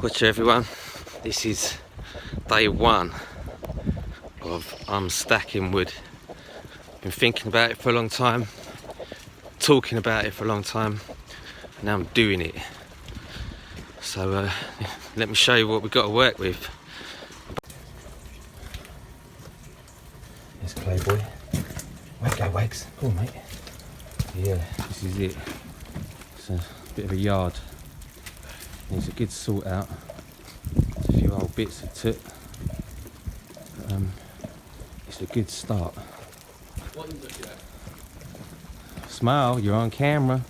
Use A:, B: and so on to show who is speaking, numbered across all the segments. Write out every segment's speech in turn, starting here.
A: Watch everyone, this is day one of stacking wood. Been thinking about it for a long time, talking about it for a long time, and now I'm doing it. So let me show you what we've got to work with. Here's Playboy. Wake go, Wakes. Go on, mate. Yeah, this is it. It's a bit of a yard. Needs a good sort out. There's a few old bits of took. It's a good start.
B: What are you looking at?
A: Smile, you're on camera.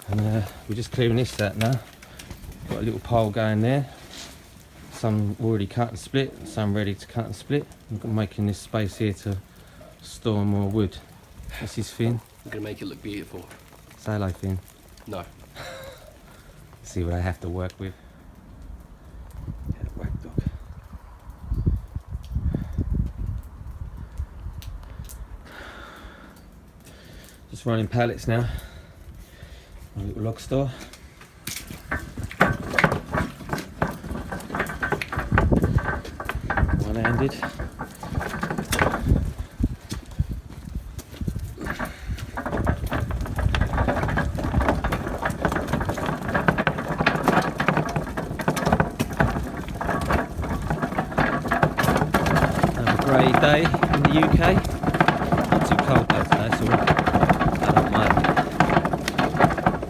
A: And we're just clearing this out now. Got a little pile going there. Some already cut and split, some ready to cut and split. I'm making this space here to store more wood. This is Finn.
B: I'm going to make it look beautiful.
A: Say hello, Finn.
B: No.
A: See what I have to work with. Yeah, whack dog. Just running pallets now. My little log store. One-handed. Grey day in the UK. Not too cold though today, so I don't mind.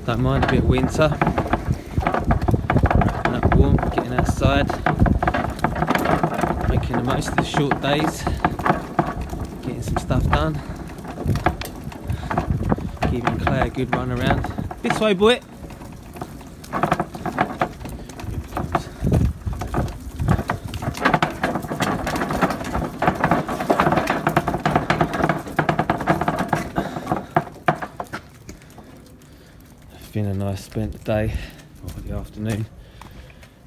A: Don't mind a bit of winter. Wrapping up warm, getting outside, making the most of the short days, getting some stuff done, giving Clay a good run around. This way, boy. Been a nice spent the day or the afternoon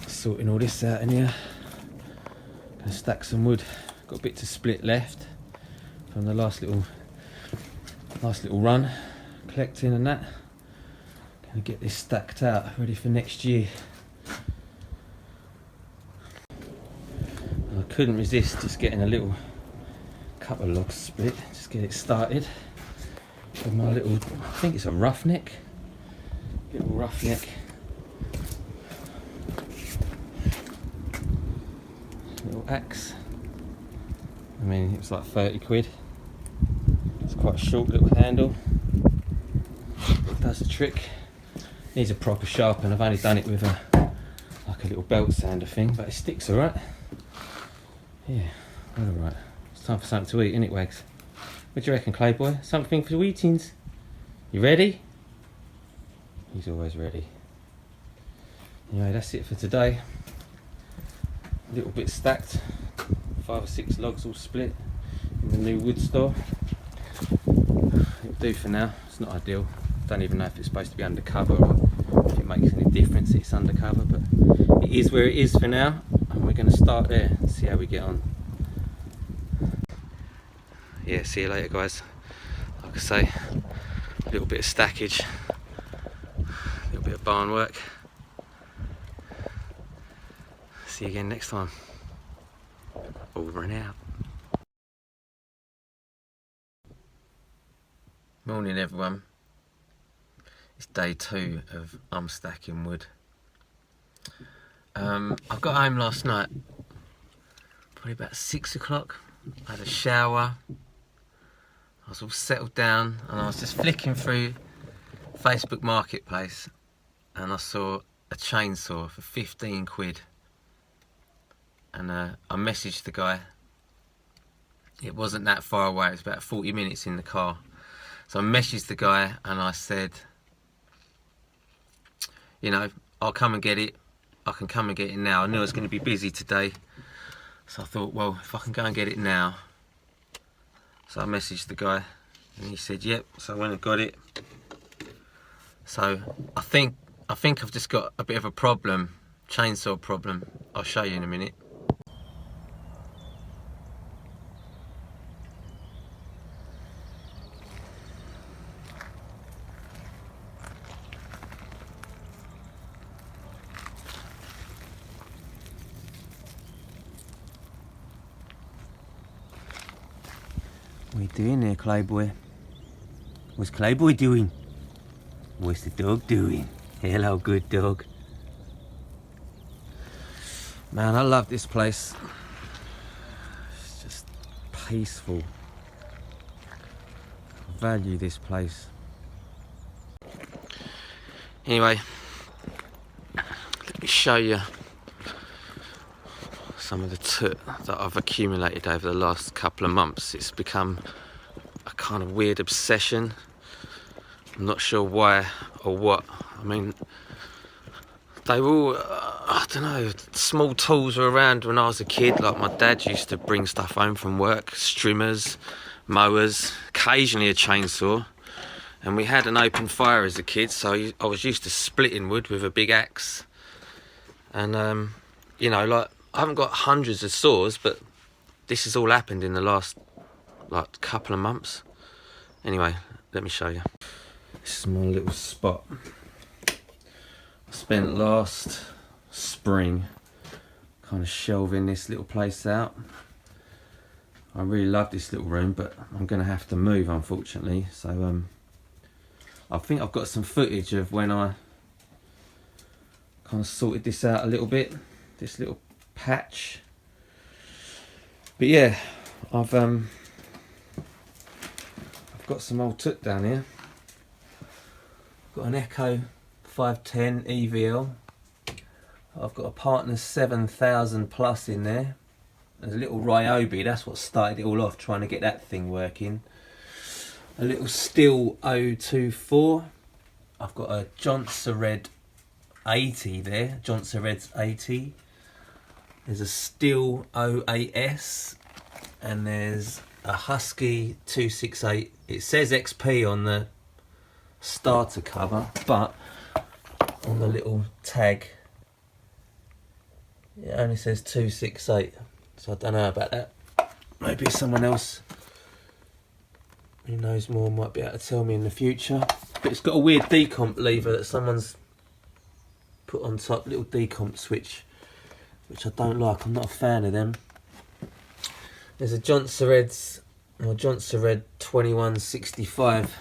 A: sorting all this out in here. Gonna stack some wood. Got a bit to split left from the last little run, collecting and that. Gonna get this stacked out, ready for next year. I couldn't resist just getting a couple of logs split, just get it started with my little, I think it's a roughneck. Little roughneck. Little axe. I mean, it was like 30 quid. It's quite a short little handle. It does the trick. Needs a proper sharpen. I've only done it with like a little belt sander thing, but it sticks alright. Yeah, alright. It's time for something to eat, isn't it, Wags? What do you reckon, Clayboy? Something for the eatings? You ready? He's always ready. Anyway, that's it for today. A little bit stacked. 5 or 6 logs all split in the new wood store. It'll do for now. It's not ideal. Don't even know if it's supposed to be undercover or if it makes any difference it's undercover, but it is where it is for now, and we're going to start there and see how we get on. Yeah, see you later, guys. Like I say, a little bit of stackage. A bit of barn work. See you again next time. Over and out. Morning everyone. It's day 2 of stacking wood. I got home last night, probably about 6 o'clock. I had a shower. I was all settled down and I was just flicking through Facebook Marketplace. And I saw a chainsaw for 15 quid, and I messaged the guy. It wasn't that far away, it was about 40 minutes in the car. So I messaged the guy and I said, you know, I'll come and get it. I can come and get it now. I knew I was going to be busy today, so I thought, well, if I can go and get it now. So I messaged the guy and he said yep, so I went and got it. So I think I've just got a bit of a problem, chainsaw problem. I'll show you in a minute. What are you doing there, Clayboy? What's Clayboy doing? What's the dog doing? Hello, good dog. Man, I love this place. It's just peaceful. I value this place. Anyway, let me show you some of the toot that I've accumulated over the last couple of months. It's become a kind of weird obsession. I'm not sure why or what. I mean, they were all, I don't know, small tools were around when I was a kid. Like my dad used to bring stuff home from work, strimmers, mowers, occasionally a chainsaw. And we had an open fire as a kid, so I was used to splitting wood with a big axe. And, you know, like, I haven't got hundreds of saws, but this has all happened in the last, like, couple of months. Anyway, let me show you. This is my little spot. I spent last spring kind of shelving this little place out. I really love this little room, but I'm going to have to move, unfortunately. So, I think I've got some footage of when I kind of sorted this out a little bit. This little patch. But yeah, I've got some old toot down here. Got an Echo 510 EVL. I've got a Partner 7000 Plus in there. There's a little Ryobi, that's what started it all off, trying to get that thing working. A little Stihl 024. I've got a Johnson Red 80 there, Johnson Red's 80. There's a Stihl 08S, and there's a Husky 268. It says XP on the starter cover, but on the little tag it only says 268, so I don't know about that. Maybe someone else who knows more might be able to tell me in the future. But it's got a weird decomp lever that someone's put on top, little decomp switch, which I don't like. I'm not a fan of them. There's a Johnson Red 2165,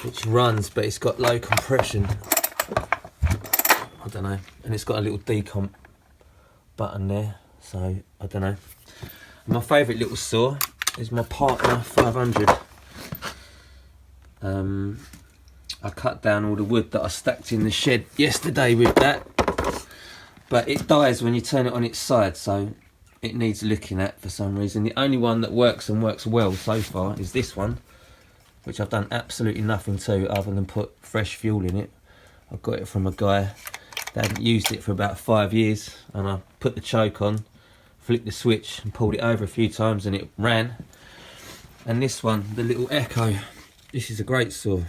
A: which runs, but it's got low compression. I don't know, and it's got a little decomp button there, so I don't know. My favourite little saw is my Partner 500. I cut down all the wood that I stacked in the shed yesterday with that, but it dies when you turn it on its side, so it needs looking at for some reason. The only one that works and works well so far is this one, which I've done absolutely nothing to other than put fresh fuel in it. I got it from a guy that hadn't used it for about 5 years, and I put the choke on, flicked the switch and pulled it over a few times and it ran. And this one, the little Echo, this is a great saw.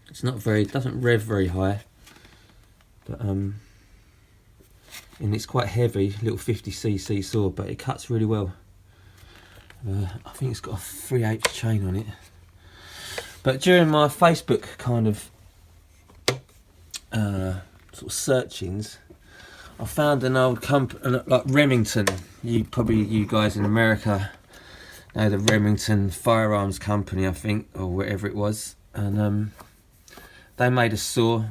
A: It's not very, it doesn't rev very high, but and it's quite heavy, little 50cc saw, but it cuts really well. I think it's got a 3/8 chain on it. But during my Facebook kind of sort of searchings, I found an old company like Remington. You guys in America know the Remington Firearms Company, I think, or whatever it was, and they made a saw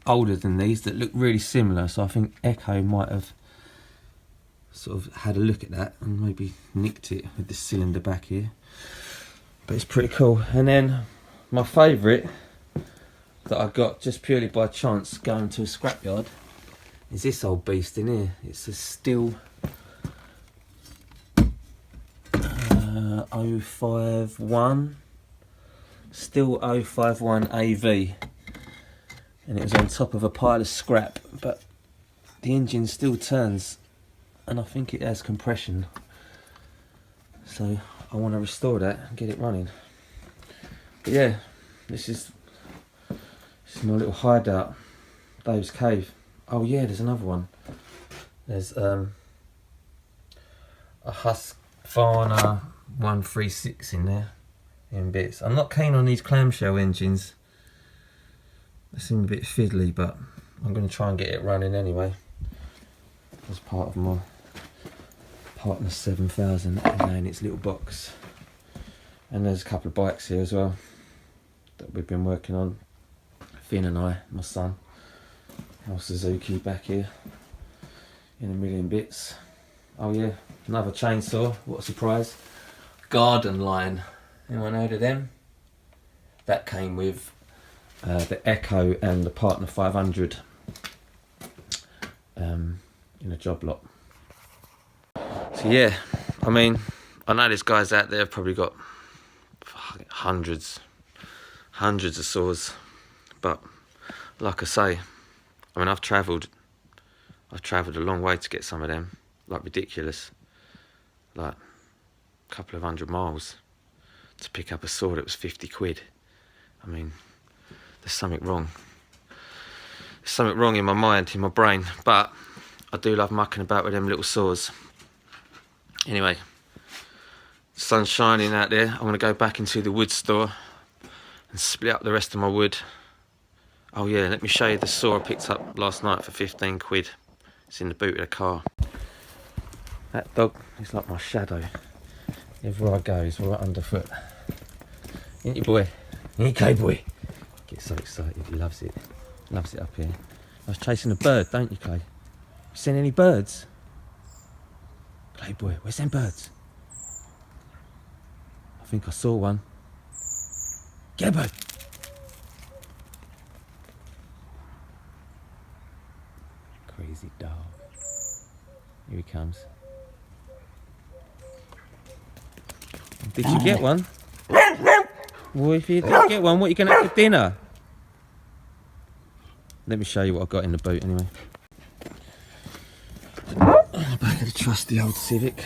A: older than these that looked really similar. So I think Echo might have sort of had a look at that and maybe nicked it with the cylinder back here. But it's pretty cool. And then my favourite that I got just purely by chance going to a scrapyard is this old beast in here. It's a Stihl 051, Stihl 051 AV, and it was on top of a pile of scrap, but the engine still turns, and I think it has compression, so I want to restore that and get it running. But yeah, this is my little hideout, Dave's Cave. Oh yeah, there's another one. There's a Husqvarna 136 in there, in bits. I'm not keen on these clamshell engines. They seem a bit fiddly, but I'm going to try and get it running anyway. As part of my Partner 7000 in its little box. And there's a couple of bikes here as well that we've been working on. Finn and I, my son. Our Suzuki back here in a million bits. Oh yeah, another chainsaw, what a surprise. Garden Line, anyone heard of them? That came with the Echo and the Partner 500 in a job lot. So yeah, I mean, I know there's guys out there have probably got hundreds of saws, but like I say, I mean, I've travelled a long way to get some of them, like ridiculous, like a couple of 100 miles to pick up a saw that was 50 quid. I mean, there's something wrong. There's something wrong in my mind, in my brain, but I do love mucking about with them little saws. Anyway, the sun's shining out there. I'm gonna go back into the wood store and split up the rest of my wood. Oh yeah, let me show you the saw I picked up last night for 15 quid. It's in the boot of the car. That dog is like my shadow. Everywhere I go, he's right underfoot. Ain't you, boy? Okay, boy. Gets so excited, he loves it. Loves it up here. I was chasing a bird, don't you, Clay? You seen any birds? Clay boy, where's them birds? I think I saw one. Get a bird! Crazy dog. Here he comes. Did you get one? Well, if you didn't get one, what are you going to have for dinner? Let me show you what I've got in the boot anyway. On the back of the trusty old Civic.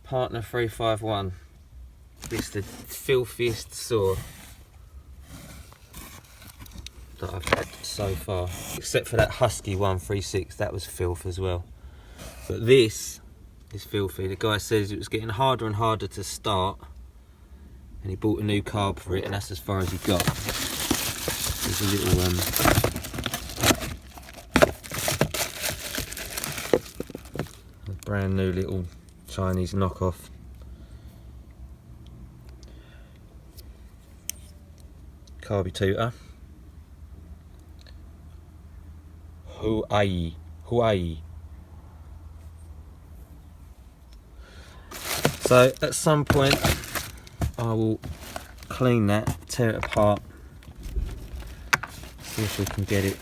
A: Partner 351. It's the filthiest saw that I've had so far. Except for that Husky 136, that was filth as well. But this is filthy. The guy says it was getting harder and harder to start, and he bought a new carb for it, and that's as far as he got. There's a little a brand new little Chinese knockoff. Carby tutor. Hawaii. So at some point I will clean that, tear it apart, see if we can get it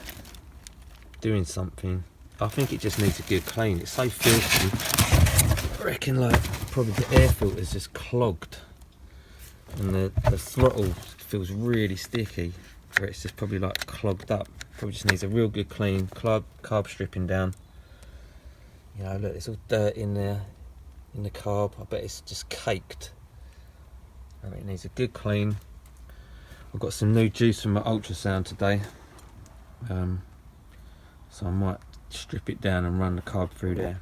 A: doing something. I think it just needs a good clean. It's so filthy. I reckon like probably the air filter's just clogged, and the throttle feels really sticky, where it's just probably like clogged up. Probably just needs a real good clean, carb stripping down. You know, look, there's all dirt in there, in the carb. I bet it's just caked. I mean, it needs a good clean. I've got some new juice from my ultrasound today, so I might strip it down and run the carb through there.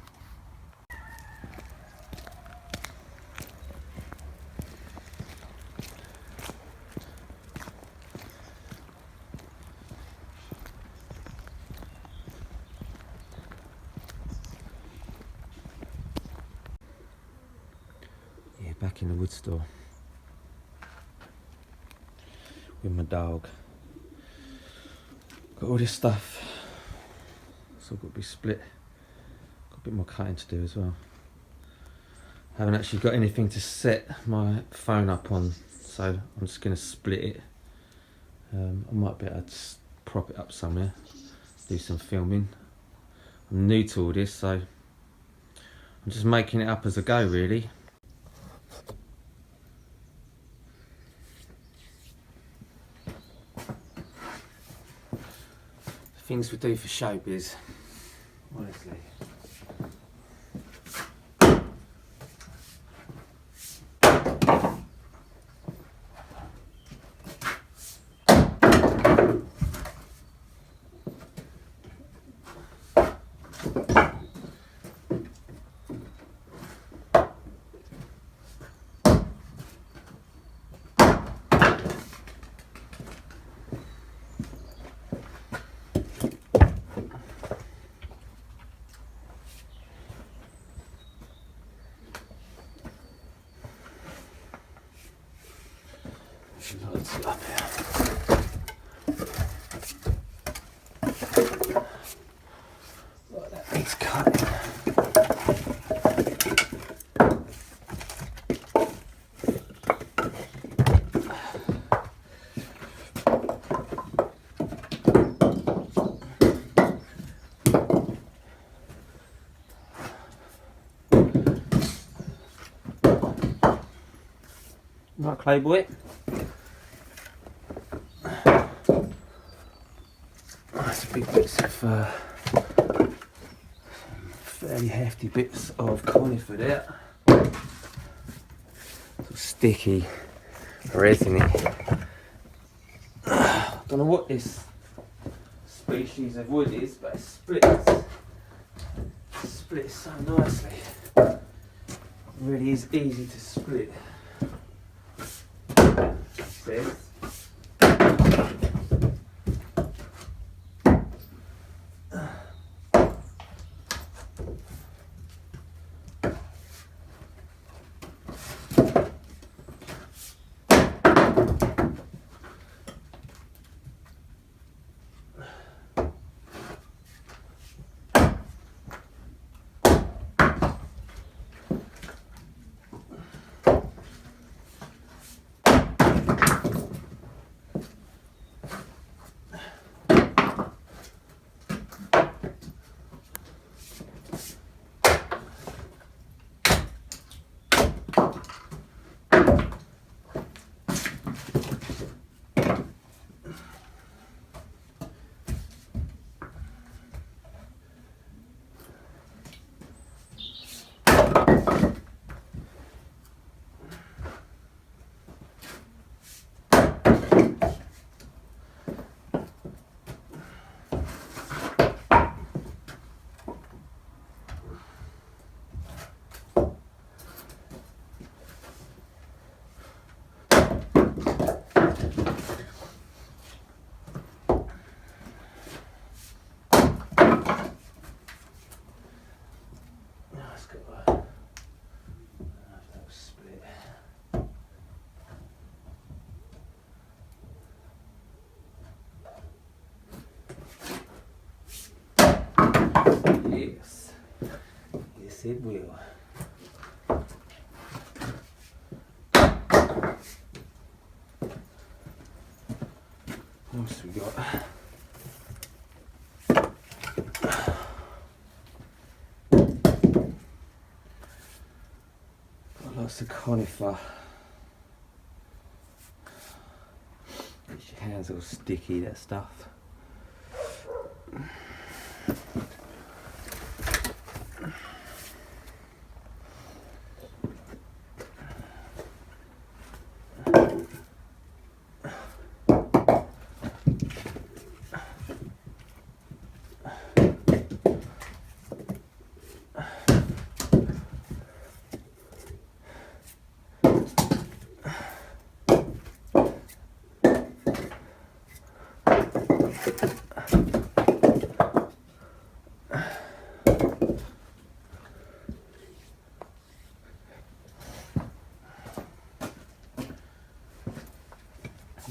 A: Back in the wood store with my dog. Got all this stuff, it's all got to be split. Got a bit more cutting to do as well. Haven't actually got anything to set my phone up on, so I'm just going to split it. I might be able to prop it up somewhere, do some filming. I'm new to all this, so I'm just making it up as I go really. Things we do for showbiz, honestly. Alright, clay boy. That's big bits of fairly hefty bits of conifer there. Sort of sticky, resiny. I don't know what this species of wood is, but it splits so nicely. It really is easy to split. See? Yes. Yes, it will. What else we got? Got lots of conifer. Gets your hands all sticky, that stuff.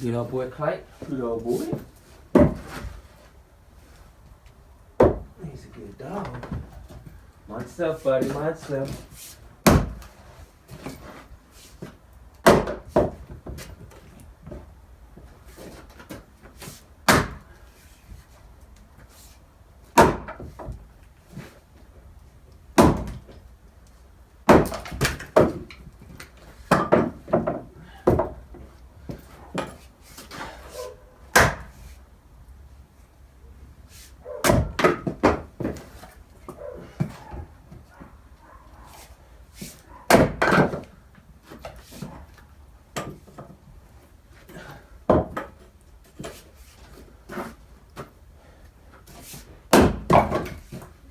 A: Good old boy, Clay. Good old boy. He's a good dog. Mind yourself, buddy. Mind yourself.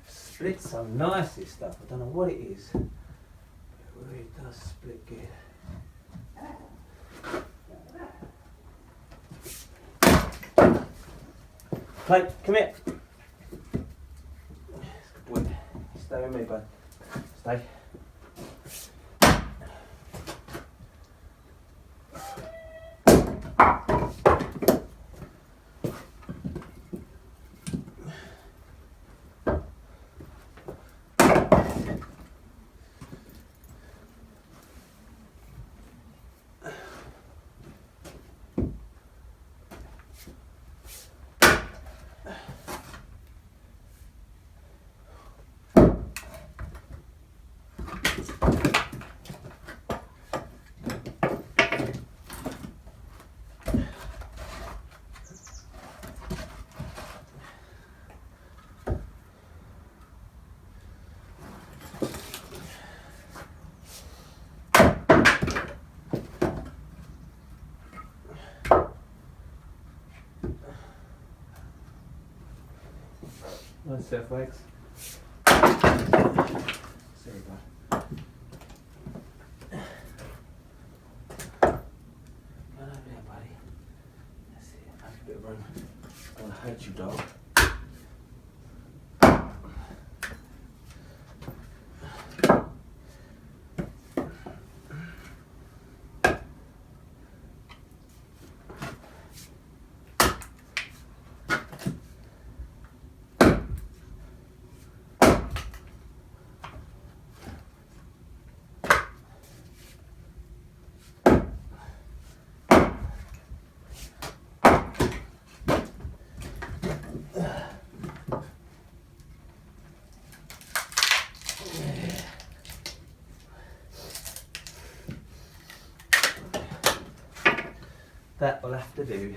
A: Splits so nice, this stuff. I don't know what it is. It really does split good. Clay, come here. Good boy. Stay with me, bud. Stay. Nice surf legs. Sorry, bud. Get over there, buddy. That's it. Have a bit of room. I want to hurt you, dog. That will have to do.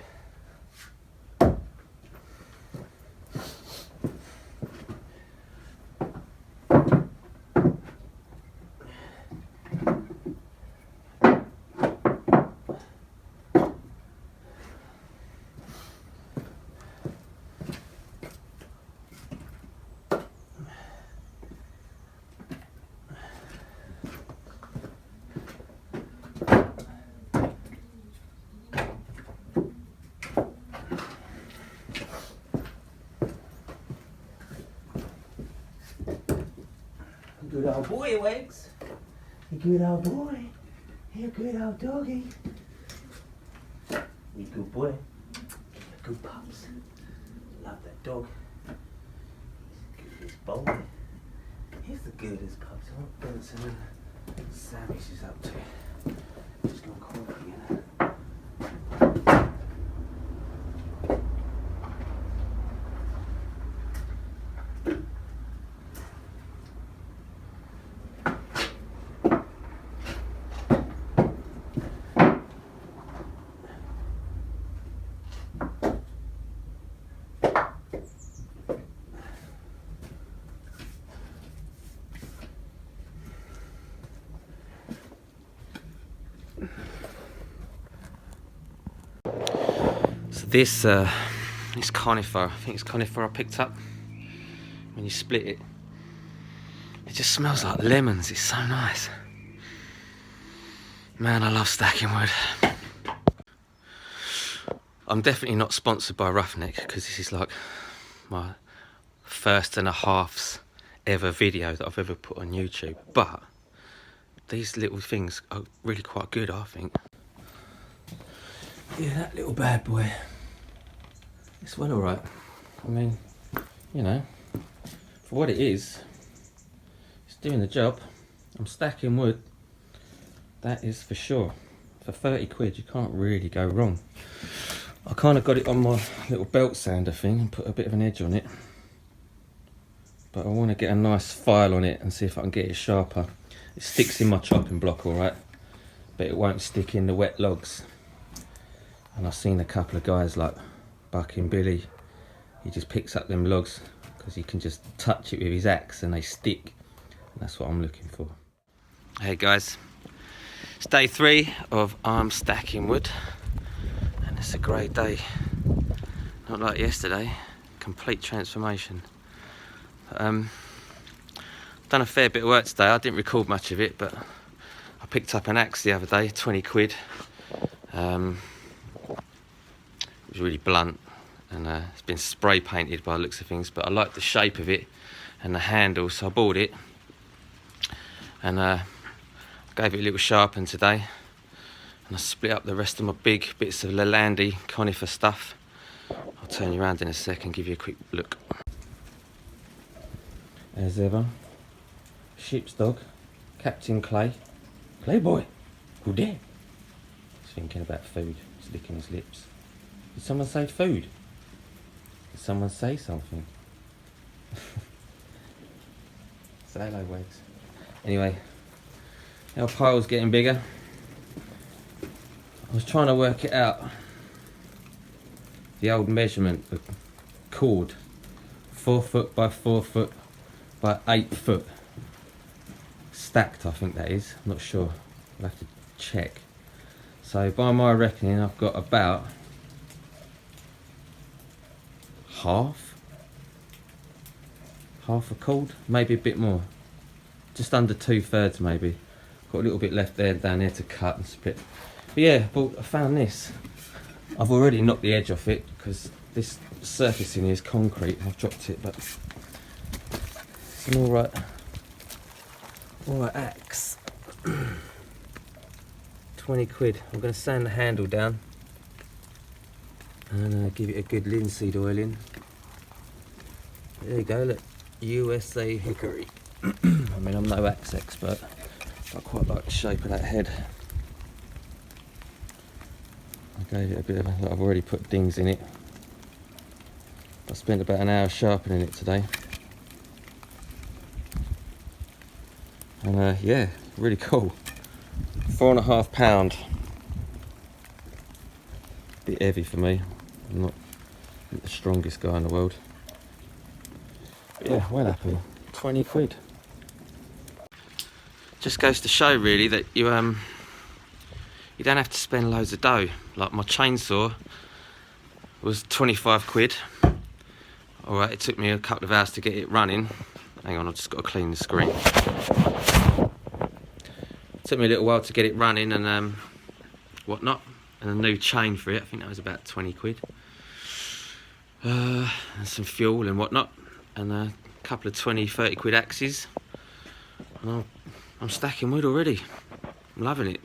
A: Good old boy, Wags. You good old boy. You good old doggy. You good boy. Good pups. Love that dog. He's the goodest boy. He's the goodest pups. What Benson and Savage is up to. Just gonna call it again. So this conifer, I think it's conifer I picked up. When you split it, it just smells like lemons. It's so nice. Man, I love stacking wood. I'm definitely not sponsored by Roughneck because this is like my first and a half's ever video that I've ever put on YouTube. But these little things are really quite good, I think. Yeah, that little bad boy. It's well alright. I mean, you know, for what it is, it's doing the job. I'm stacking wood. That is for sure. For 30 quid, you can't really go wrong. I kind of got it on my little belt sander thing and put a bit of an edge on it. But I want to get a nice file on it and see if I can get it sharper. It sticks in my chopping block alright, but it won't stick in the wet logs. And I've seen a couple of guys like Bucking Billy, he just picks up them logs because he can just touch it with his axe and they stick. And that's what I'm looking for. Hey guys, it's day 3 of arm stacking wood. And it's a great day. Not like yesterday, complete transformation. Done a fair bit of work today. I didn't record much of it, but I picked up an axe the other day, 20 quid. It was really blunt and it's been spray painted by the looks of things, but I like the shape of it and the handle, so I bought it and gave it a little sharpen today, and I split up the rest of my big bits of Lalandi conifer stuff. I'll turn you around in a sec and give you a quick look. As ever, ship's dog, Captain Clay. Playboy, who there? He's thinking about food, he's licking his lips. Did someone say food? Did someone say something? Say hello, Wags. Anyway, our pile's getting bigger. I was trying to work it out. The old measurement, the cord, 4 foot by 4 foot by 8 foot. Stacked, I think that is. I'm not sure. I'll have to check. So by my reckoning, I've got about half half a cord, maybe a bit more. Just under 2/3 maybe. Got a little bit left there down there to cut and split. But yeah, I found this. I've already knocked the edge off it because this surface in here is concrete. I've dropped it, but it's an alright axe. 20 quid. I'm going to sand the handle down and give it a good linseed oil in. There you go, look, USA hickory. I mean, I'm no axe expert, but I quite like the shape of that head. I gave it a bit of a, I've already put dings in it. I spent about an hour sharpening it today. And yeah, really cool. 4.5 pound. Bit heavy for me. I'm not the strongest guy in the world. But yeah, well happy. 20 quid. Just goes to show really that you don't have to spend loads of dough. Like my chainsaw was 25 quid. Alright, it took me a couple of hours to get it running. Hang on, I've just got to clean the screen. Took me a little while to get it running and whatnot. And a new chain for it, I think that was about 20 quid. And some fuel and whatnot. And a couple of 20-30 quid axes. And I'm stacking wood already. I'm loving it.